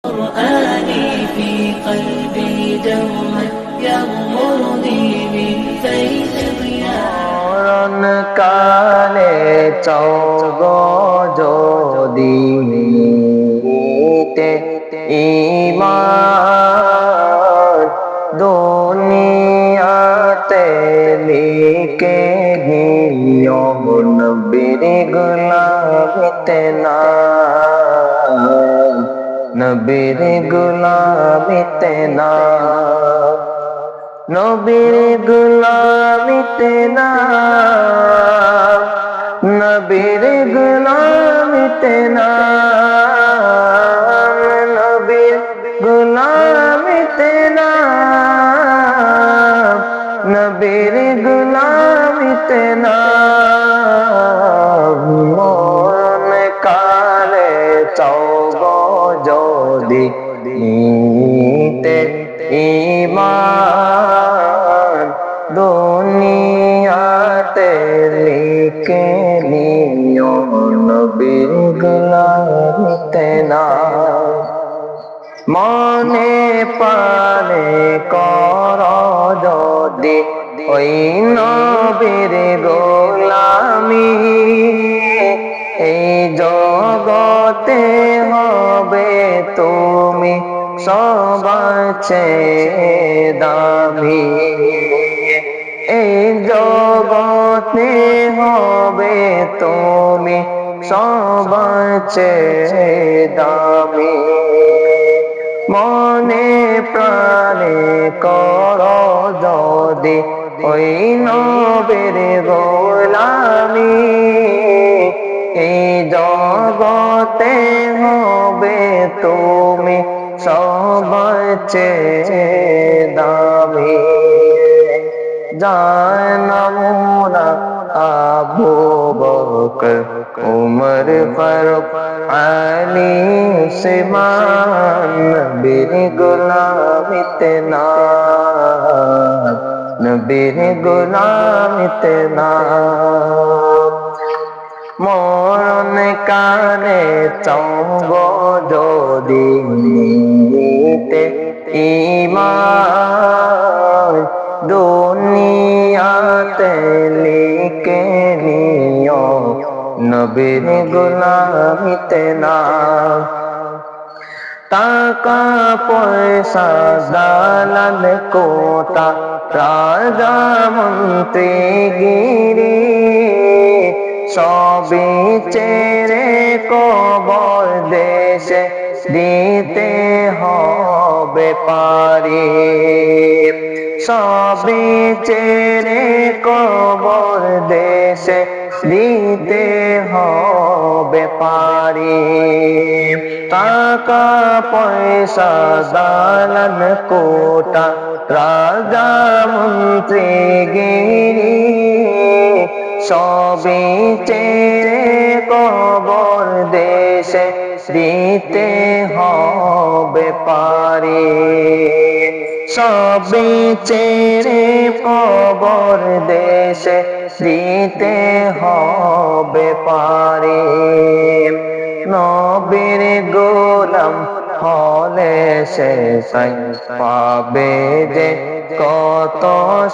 قرآني في قلبي دوما يغمرني من فيض ضياء কালে চৌগ যদি নিতে ঈমান দুনিয়াতে লিখে দিও নবীর গোলামিতে না নবীর গোলামিতে না নবীর গোলামিতে না নবীর গোলামিতে না নবীর গোলামিতে না নবীর গোলামিতে না মরণ কালে চৌগ যদি নিতে ঈমান দুনিয়াতে লিখে নিও নবীর গোলামিতে না মনে পালে কর যদি ওই নবীর গোলামি এই জগতে হবে তুমি সবচেয়ে দামি এই জগতে হবে তুমি সবচেয়ে দামি মনে প্রাণে কর যদি ওই নবীর গোলামি এই জগতে হবে তুমি সবচেয়ে দামি জানমুনা আবু বকর উমর ফারুক আলী উসমান নবীর গোলামিতে না নবীর গোলামিতে না মরণ কালে চৌগ যদি নিতে ঈমান দুনিয়াতে লিখে নিও নবীর গোলামিতে না টাকা পয়সা দালাল কোটা রাজা মন্ত্রী গিরি সবই ছেড়ে কবর দেশে দিতে হবে পারি সবই ছেড়ে কবর দেশে দিতে হবে পারি টাকা পয়সা দালান কোটা রাজা মন্ত্রী গিরি সবই ছেড়ে কবর দেশে দিতে হবে পারি সবই ছেড়ে কবর দেশে দিতে হবে পারি নবীর গোলাম হলে সে তাই পাবে যে কত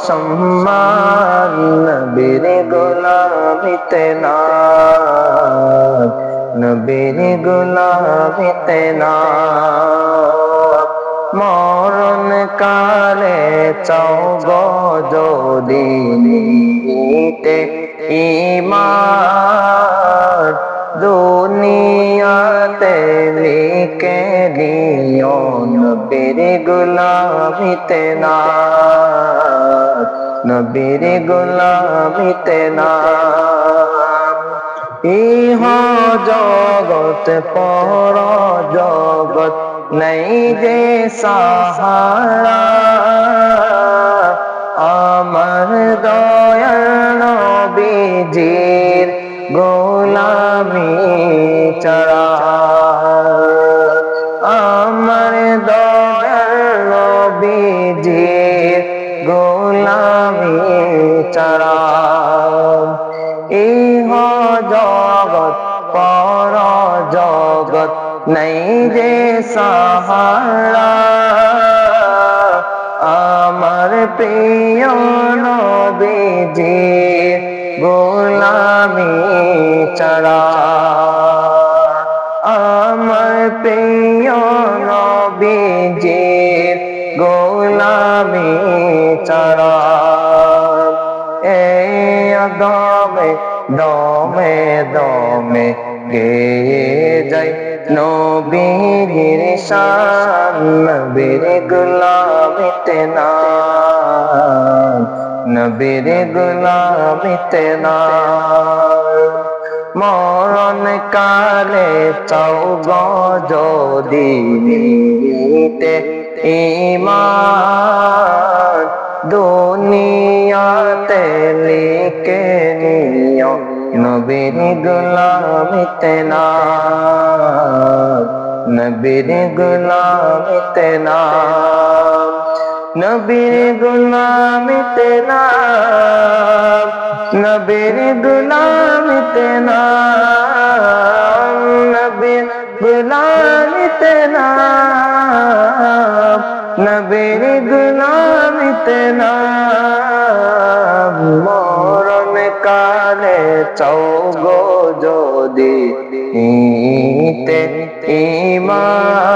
সম্মান নবীর গোলামিতে না নবীর গোলামিতে না মরণ কালে চৌগ যদি নিতে ঈমান দুনিয়াতে লিখে দিও নবীর গোলামিতে না নবীর গোলামিতে না ইহ জগৎ পর জগৎ নাই যে সাহারা আমার দয়াল নবীজির গোলামি ছাড়া আমার দয়াল নবীজির গোলামি ছাড়া ইহ জগৎ পর জগৎ নাই যে সাহারা আমার প্রিয় নবীজি গোলামি ছাড়া আমার প্রিয় নবীজি গোলামি ছাড়া এই দমে দমে দমে গেয়ে যাই নবীর শান নবীর গোলামিতে না নবীর গোলামিতে না মরণ কালে চাও গো যদি নিতে ঈমান দুনিয়াতে লিখে নিও নবীর গোলামিতে না নবীর গোলামিতে না নবীর গোলামিতে না নবীর গোলামিতে না নবীর গোলামিতে না নবীর গোলামিতে না মরণ কালে চাও গো যদি ঈমান